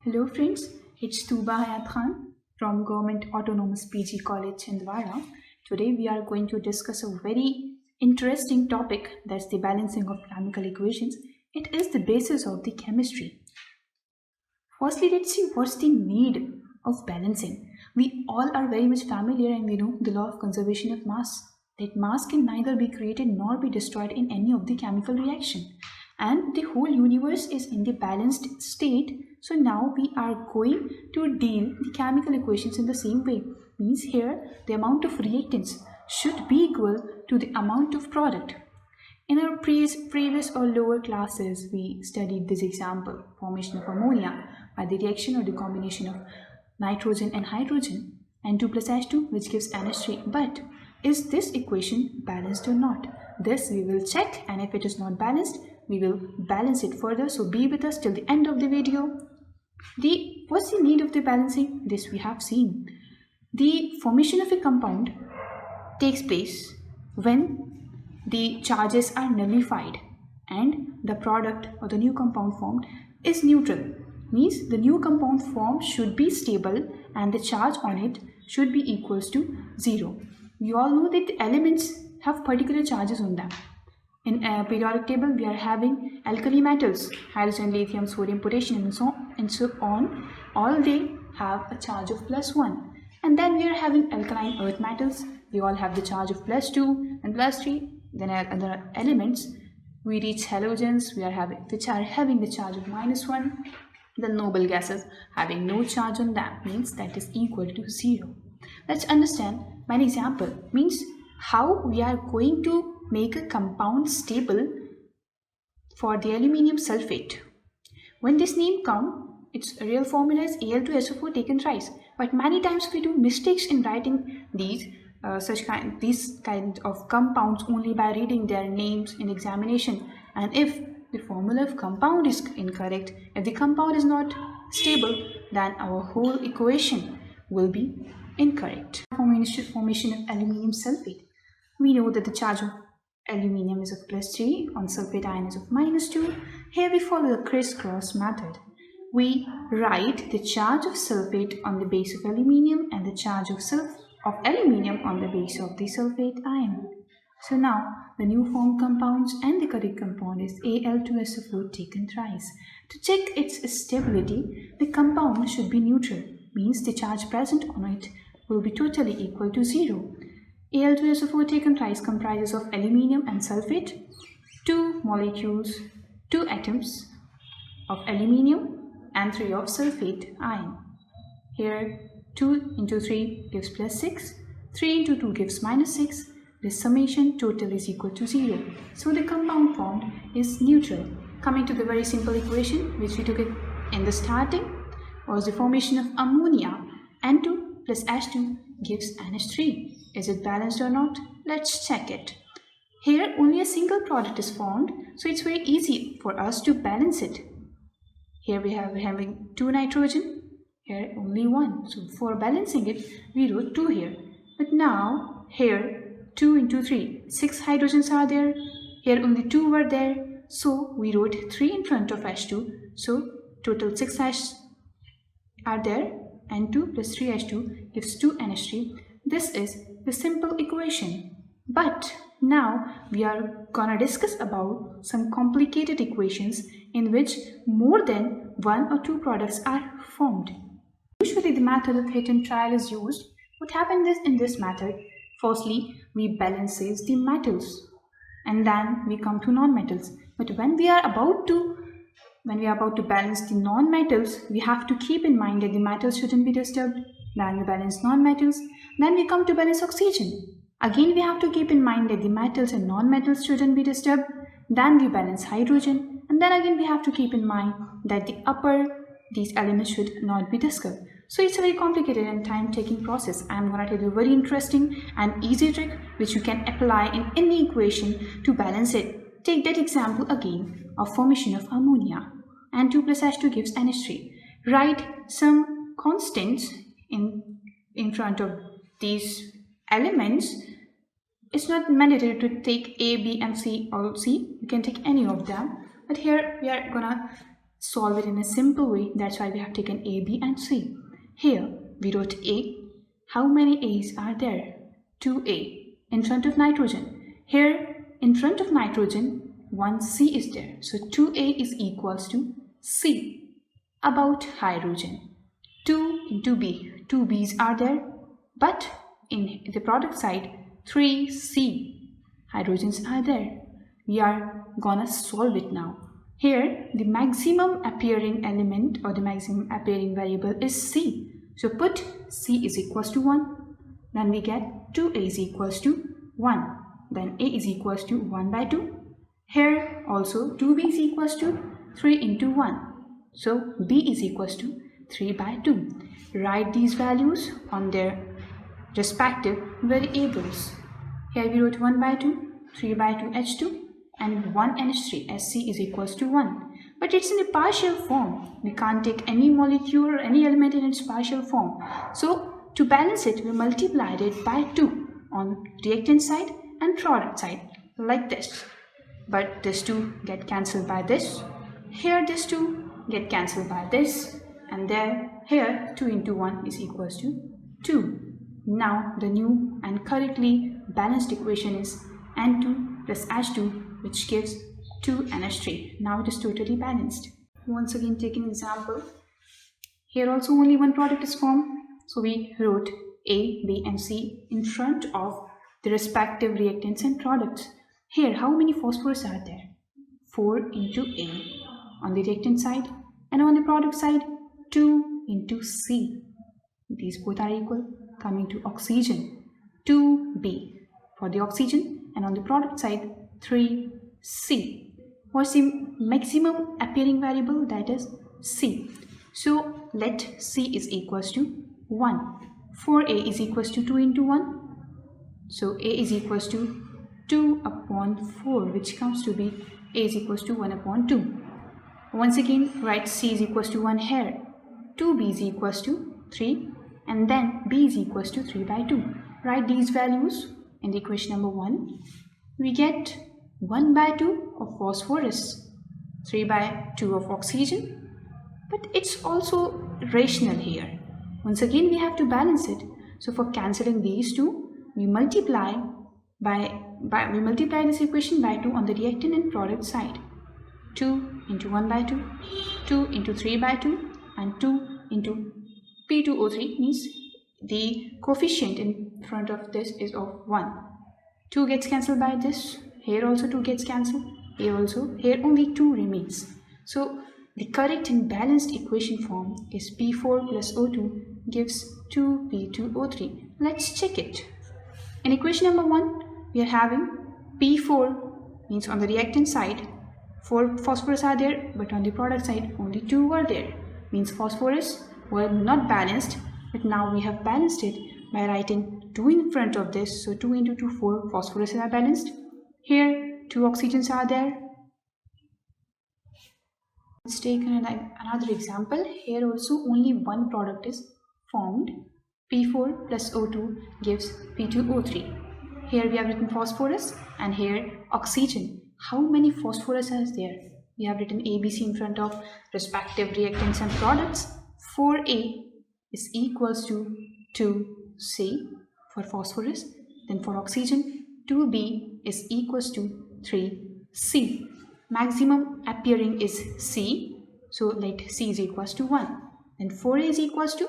Hello friends, it's Tooba Hayat from Govt Autonomous PG College Chhindwara. Today we are going to discuss a very interesting topic, that's the balancing of chemical equations. It is the basis of the chemistry. Firstly, let's see what's the need of balancing. We all are very much familiar and we know the law of conservation of mass. That mass can neither be created nor be destroyed in any of the chemical reaction. And the whole universe is in the balanced state. So now we are going to deal the chemical equations in the same way. Means here the amount of reactants should be equal to the amount of product. In our previous or lower classes, we studied this example, formation of ammonia by the reaction or the combination of nitrogen and hydrogen, N2 plus H2, which gives NH3. But is this equation balanced or not? This we will check, and if it is not balanced, we will balance it further. So be with us till the end of the video. What's the need of the balancing? This we have seen. The formation of a compound takes place when the charges are nullified and the product or the new compound formed is neutral. Means the new compound formed should be stable and the charge on it should be equals to 0. We all know that the elements have particular charges on them. In a periodic table, we are having alkali metals, hydrogen, lithium, sodium, potassium, and so on. All they have a charge of +1. And then we are having alkaline earth metals. They all have the charge of +2 and +3. Then other elements, we reach halogens, which are having the charge of -1. The noble gases having no charge on them, means that is equal to 0. Let's understand by an example. Means how we are going to make a compound stable for the aluminium sulfate. When this name comes, its real formula is Al2SO4 taken thrice. But many times we do mistakes in writing these kind of compounds only by reading their names in examination. And if the formula of compound is incorrect, if the compound is not stable, then our whole equation will be incorrect. Formation of aluminium sulfate. We know that the charge of aluminium is of +3, on sulfate ion is of -2. Here we follow the crisscross method. We write the charge of sulfate on the base of aluminium and the charge of aluminium on the base of the sulfate ion. So now the new formed compounds and the correct compound is Al2SO4 taken thrice. To check its stability, the compound should be neutral, means the charge present on it will be totally equal to 0. Al2SO4 taken thrice comprises of aluminium and sulfate, 2 molecules, 2 atoms of aluminium and 3 of sulfate ion. Here 2 into 3 gives +6, 3 into 2 gives -6. This summation total is equal to 0. So the compound formed is neutral. Coming to the very simple equation which we took it in the starting, was the formation of ammonia. N2 plus H2 gives NH3. Is it balanced or not? Let's check it. Here only a single product is formed, so it's very easy for us to balance it. Here we're having 2 nitrogen, here only 1. So for balancing it, we wrote 2 here. But now here 2 into 3, 6 hydrogens are there. Here only 2 were there. So we wrote 3 in front of H2. So total 6 H are there. N2 plus 3H2 gives 2 NH3. This is the simple equation. But now we are gonna discuss about some complicated equations in which more than 1 or 2 products are formed. Usually the method of hit and trial is used. What happens is in this method, firstly we balances the metals and then we come to non-metals. But when we are about to balance the non-metals, we have to keep in mind that the metals shouldn't be disturbed. Then we balance non-metals. Then we come to balance oxygen. Again we have to keep in mind that the metals and non-metals shouldn't be disturbed. Then we balance hydrogen. And then again we have to keep in mind that these elements should not be disturbed. So it's a very complicated and time-taking process. I'm going to tell you a very interesting and easy trick which you can apply in any equation to balance it. Take that example again of formation of ammonia. N2 plus H2 gives NH3. Write some constants in front of these elements. It's not mandatory to take A, B and C or C. You can take any of them. But here we are gonna solve it in a simple way. That's why we have taken A, B and C. Here we wrote A. How many A's are there? 2A in front of nitrogen. Here in front of nitrogen, 1 C is there. So 2A is equals to C. About hydrogen, 2 into B. 2 B's are there, but in the product side, 3 C hydrogens are there. We are gonna solve it now. Here, the maximum appearing element or the maximum appearing variable is C. So put C is equals to 1. Then we get 2A is equals to 1. Then A is equals to 1 by 2. Here also 2B is equals to 3 into 1. So B is equals to 3 by 2. Write these values on their respective variables. Here we wrote 1 by 2, 3 by 2 H2 and 1 NH3 Sc is equals to 1. But it's in a partial form. We can't take any molecule or any element in its partial form. So to balance it, we multiplied it by 2 on reactant side and product side like this. But this 2 get cancelled by this. Here this 2 get cancelled by this. And there, here 2 into 1 is equals to 2. Now the new and correctly balanced equation is N2 plus H2, which gives 2NH3. Now it is totally balanced. Once again, take an example. Here also only one product is formed. So we wrote A, B and C in front of the respective reactants and products. Here, how many phosphorus are there? 4 into A on the reactant side, and on the product side, 2 into C. These both are equal. Coming to oxygen, 2B for the oxygen, and on the product side, 3C. What's the maximum appearing variable? That is C. So let C is equals to 1. For A is equals to 2 into 1. So A is equals to 2 upon 4, which comes to be A is equals to 1 upon 2. Once again, write C is equals to 1 here. 2B is equals to 3. And then B is equals to 3 by 2. Write these values in the equation number 1. We get 1 by 2 of phosphorus, 3 by 2 of oxygen. But it's also rational here. Once again, we have to balance it. So for cancelling these two, we multiply this equation by 2 on the reactant and product side. 2 into 1 by 2, 2 into 3 by 2, and 2 into P2O3 means the coefficient in front of this is of 1. 2 gets cancelled by this. Here also 2 gets cancelled. Here also. Here only 2 remains. So the correct and balanced equation form is P4 plus O2 gives 2P2O3. Let's check it. In equation number 1, we are having P4 means on the reactant side 4 phosphorus are there, but on the product side only 2 were there. Means phosphorus were not balanced, but now we have balanced it by writing 2 in front of this. So 2 into 2, 4 phosphorus are balanced. Here 2 oxygens are there. Let's take another example. Here also only one product is formed. P4 plus O2 gives P2O3. Here we have written phosphorus and here oxygen. How many phosphorus is there? We have written ABC in front of respective reactants and products. 4A is equals to 2C for phosphorus. Then for oxygen, 2B is equals to 3C. Maximum appearing is C. So let C is equals to 1. Then 4A is equals to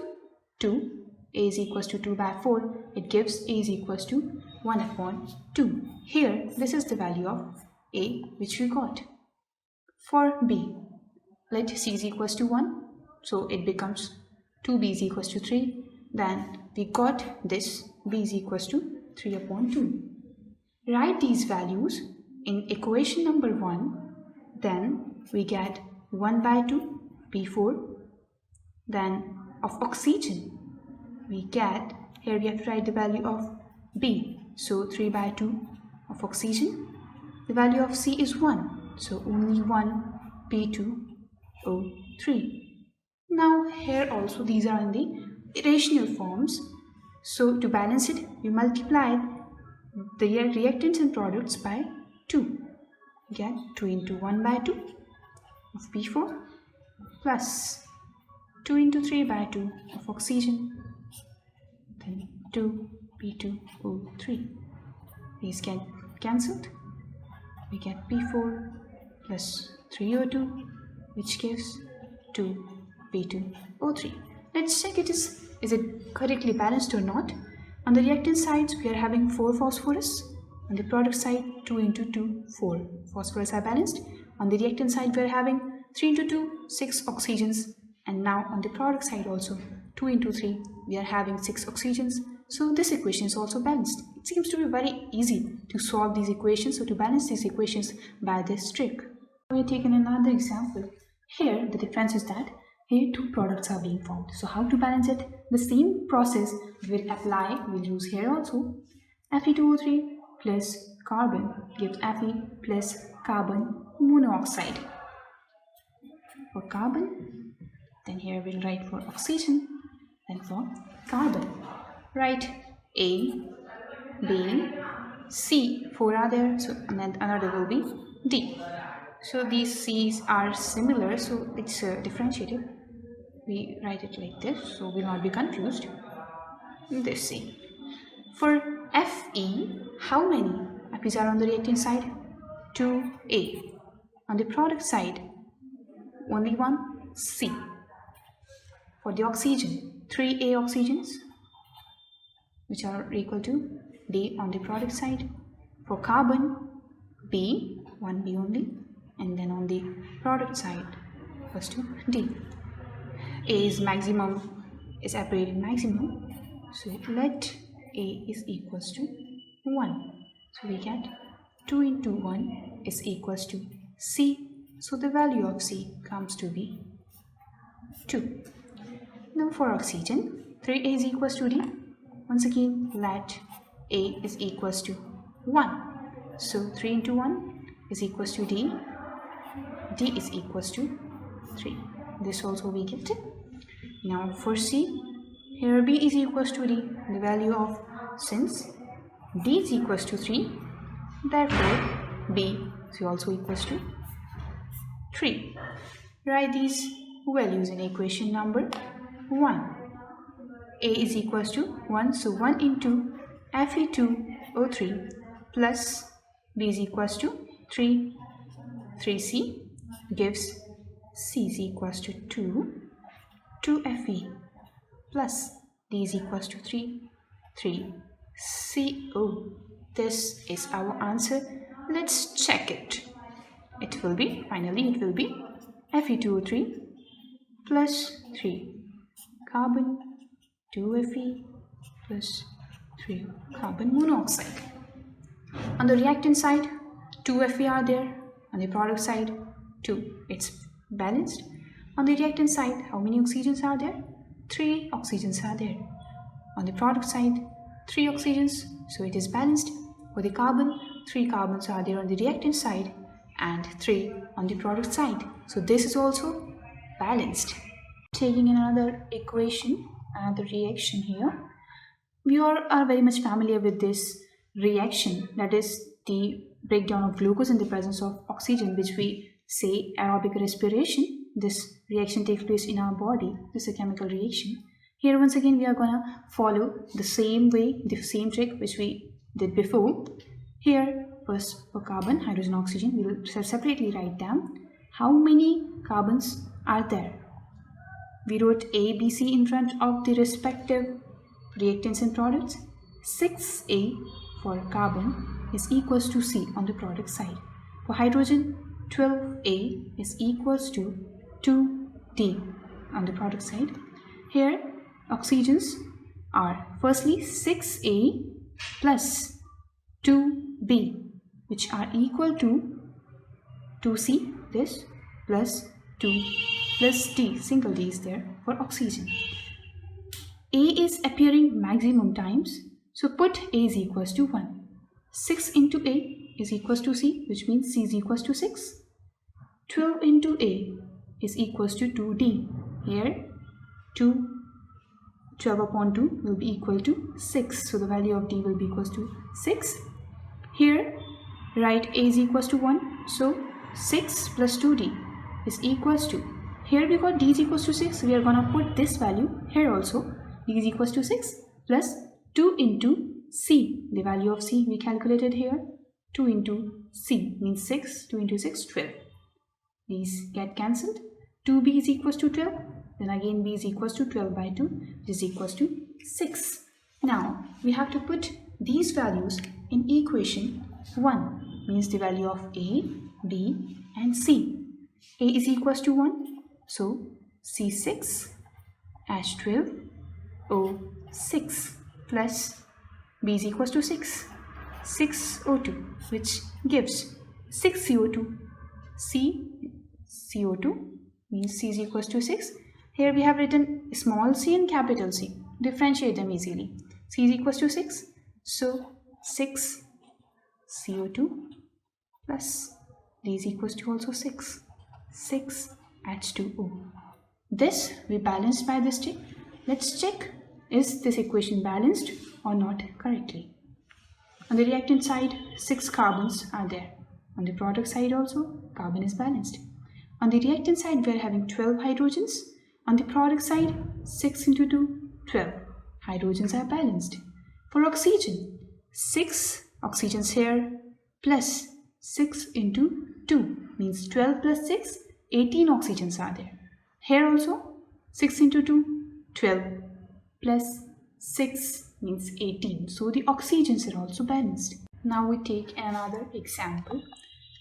2. A is equals to 2 by 4. It gives A is equals to 1 upon 2. Here, this is the value of A which we got. For B, let C is equals to 1. So it becomes 2B is equals to 3. Then we got this B is equals to 3 upon 2. Write these values in equation number 1. Then we get 1 by 2 P4. Then of oxygen we get, here we have to write the value of B. So 3 by 2 of oxygen. The value of C is 1. So only 1 P2O3. Now here also these are in the irrational forms. So to balance it, we multiply the reactants and products by 2. Get 2 into 1 by 2 of P4. plus 2 into 3 by 2 of oxygen, then 2 B2O3. These get cancelled. We get P4 plus 3O2, which gives 2 B2O3. Let's check is it correctly balanced or not. On the reactant sides, we are having 4 phosphorus. On the product side, 2 into 2, 4 phosphorus are balanced. On the reactant side, we are having 3 into 2, 6 oxygens. And now on the product side also, 2 into 3, we are having 6 oxygens. So this equation is also balanced. It seems to be very easy to solve these equations, or to balance these equations by this trick. We are taking another example. Here, the difference is that here 2 products are being formed. So how to balance it? The same process we'll apply, we'll use here also. Fe2O3 plus carbon gives Fe plus carbon monoxide. For carbon, then here we'll write for oxygen, then for carbon. Write A, B, C, 4 are there, so and then another will be D. So these C's are similar, so it's differentiated. We write it like this, so we'll not be confused. This C. For Fe, how many F's are on the reactant side? 2A. On the product side, only one C. For the oxygen, 3A oxygens, which are equal to D on the product side. For carbon, B, 1B only, and then on the product side, first to D. A is maximum, is apparent maximum, so let A is equals to 1. So we get 2 into 1 is equals to C. So the value of C comes to be 2. Now for oxygen, 3A is equals to D. Once again, let A is equals to 1. So 3 into 1 is equals to D. D is equals to 3. This also we get. Now for C, here B is equals to D. The value of, since D is equals to 3, therefore B is also equals to 3. Write these values in equation number 1. A is equals to 1, so 1 into Fe2O3 plus B is equals to 3C gives C is equals to 2Fe plus D is equals to 3CO. This is our answer. Let's check it. It will be Fe2O3 plus 3 carbon 2Fe plus 3 carbon monoxide. On the reactant side, 2Fe are there. On the product side, 2. It's balanced. On the reactant side, how many oxygens are there? 3 oxygens are there. On the product side, 3 oxygens, so it is balanced. For the carbon, 3 carbons are there on the reactant side and 3 on the product side. So this is also balanced. Taking another equation, another reaction here. We all are very much familiar with this reaction, that is the breakdown of glucose in the presence of oxygen, which we say aerobic respiration. This reaction takes place in our body. This is a chemical reaction. Here once again we are gonna follow the same way, the same trick which we did before. Here first for carbon, hydrogen, oxygen, we will separately write down how many carbons are there. We wrote A, B, C in front of the respective reactants and products. 6A for carbon is equals to C on the product side. For hydrogen, 12A is equals to 2D on the product side. Here oxygens are firstly 6A plus 2B, which are equal to 2C, this, plus 2 plus D, single D is there for oxygen. A is appearing maximum times, so put A is equals to 1. 6 into A is equals to C, which means C is equals to 6. 12 into A is equals to 2D. Here 12 upon 2 will be equal to 6, so the value of D will be equals to 6. Here write A is equals to 1, so 6 plus 2D is equals to Here we got d is equals to 6. We are gonna put this value here also. D is equals to 6 plus 2 into C. The value of C we calculated here. 2 into C means 6. 2 into 6, 12. These get cancelled. 2b is equals to 12. Then again b is equals to 12 by 2, which is equals to 6. Now we have to put these values in equation 1, means the value of A, B and C. A is equals to 1, so C6 H12 O6 plus B is equals to 6, 6O2, which gives 6 CO2. CO2 means C is equals to 6. Here we have written small c and capital C. Differentiate them easily. C is equals to 6. So 6 CO2 plus D is equals to also 6. 6 H2O. This we balanced by this check. Let's check is this equation balanced or not correctly. On the reactant side, 6 carbons are there. On the product side also, carbon is balanced. On the reactant side, we are having 12 hydrogens. On the product side, 6 into 2, 12. Hydrogens are balanced. For oxygen, 6 oxygens here plus 6 into 2 means 12 plus 6, 18 oxygens are there. Here also, 6 into 2, 12 plus 6 means 18. So the oxygens are also balanced. Now we take another example.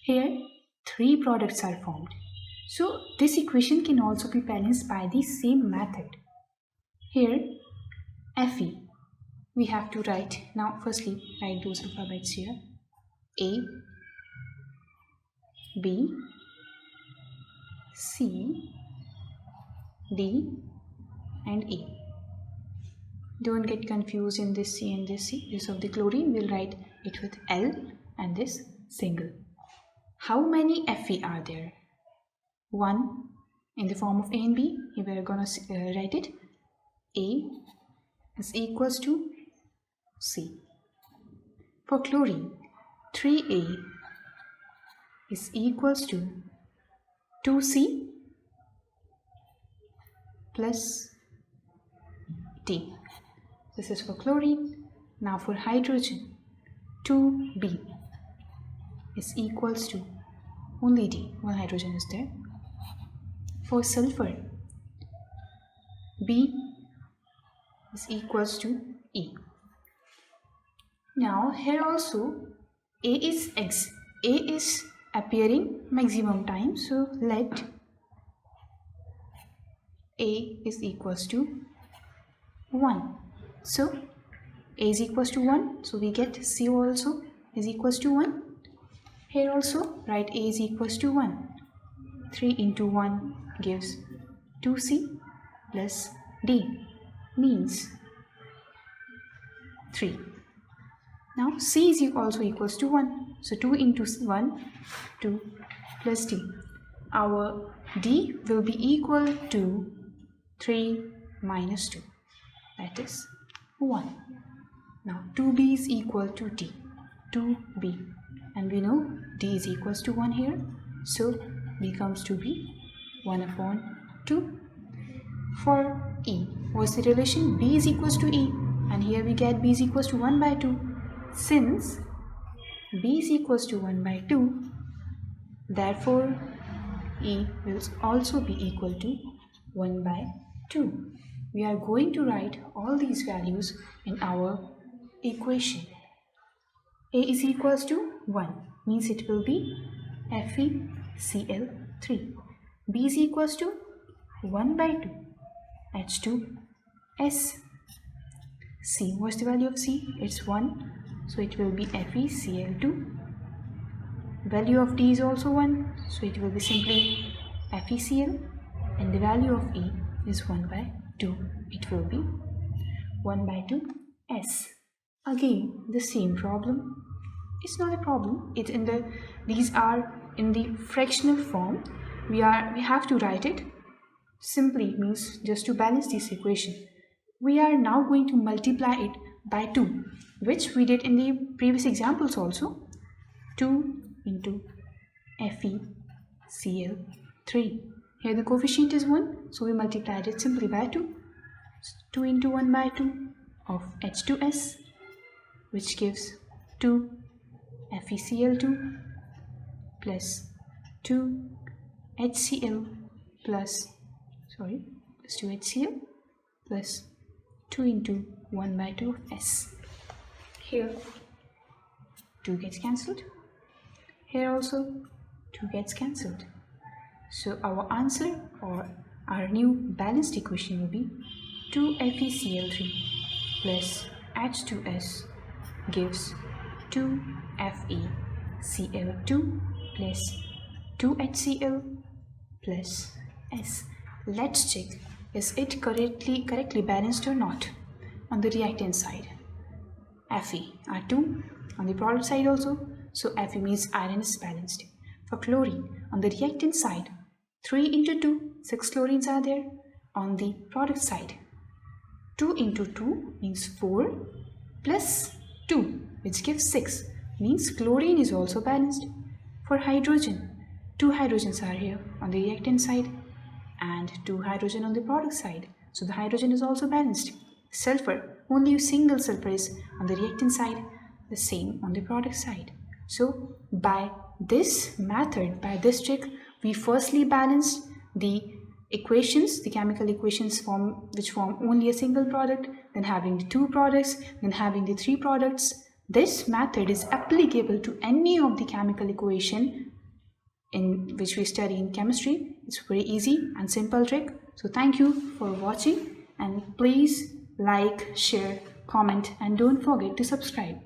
Here, 3 products are formed. So this equation can also be balanced by the same method. Here, Fe, we have to write, now firstly write those alphabets here, A, B, C, D and E. Don't get confused in this C and this C. This of the chlorine, we'll write it with L and this single. How many Fe are there? 1 in the form of A and B. Here we are going to write it. A is equals to C. For chlorine, 3A is equals to 2C plus D. This is for chlorine. Now for hydrogen, 2B is equals to only D. One hydrogen is there. For sulfur, B is equals to E. Now here also A is appearing maximum time, so let A is equals to 1. So A is equals to 1, so we get CO also is equals to 1. Here also write A is equals to 1. 3 into 1 gives 2C plus D means 3. Now C is also equals to 1. So 2 into 1, 2 plus D. Our D will be equal to 3 minus 2. That is 1. Now 2B is equal to D. 2B. And we know D is equals to 1 here. So B comes to be 1 upon 2. For E, what's the relation? B is equals to E. And here we get B is equals to 1 by 2. Since B is equals to 1 by 2, therefore E will also be equal to 1 by 2. We are going to write all these values in our equation. A is equals to 1 means it will be FeCl3. B is equals to 1 by 2 H2S. C, what's the value of C? It's 1, so it will be FeCl2. Value of D is also 1, so it will be simply FeCl, and the value of E is 1 by 2. It will be 1 by 2 S. Again, the same problem. It's not a problem. It's in the, these are in the fractional form. We have to write it simply, means just to balance this equation. We are now going to multiply it by 2, which we did in the previous examples also. 2 into FeCl3 Here the coefficient is 1, so we multiplied it simply by 2. 2 into 1 by 2 of H2S, which gives 2 FeCl2 plus 2 HCl plus 2 HCl plus 2 into 1 by 2 of S. Here 2 gets cancelled. Here also 2 gets cancelled. So our answer or our new balanced equation will be 2 FeCl3 plus H2S gives 2 FeCl2 plus 2 HCl plus S. Let's check, is it correctly balanced or not? On the reactant side, Fe are 2, on the product side also, so Fe means iron is balanced. For chlorine, on the reactant side, 3 into 2, 6 chlorines are there. On the product side, 2 into 2 means 4 plus 2, which gives 6, means chlorine is also balanced. For hydrogen, 2 hydrogens are here on the reactant side and 2 hydrogen on the product side, so the hydrogen is also balanced. Sulfur, only a single sulfur is on the reactant side, the same on the product side. So by this method, by this trick, we firstly balanced the equations, the chemical equations which form only a single product, then having the 2 products, then having the 3 products. This method is applicable to any of the chemical equation in which we study in chemistry. It's very easy and simple trick. So thank you for watching, and please like, share, comment, and don't forget to subscribe.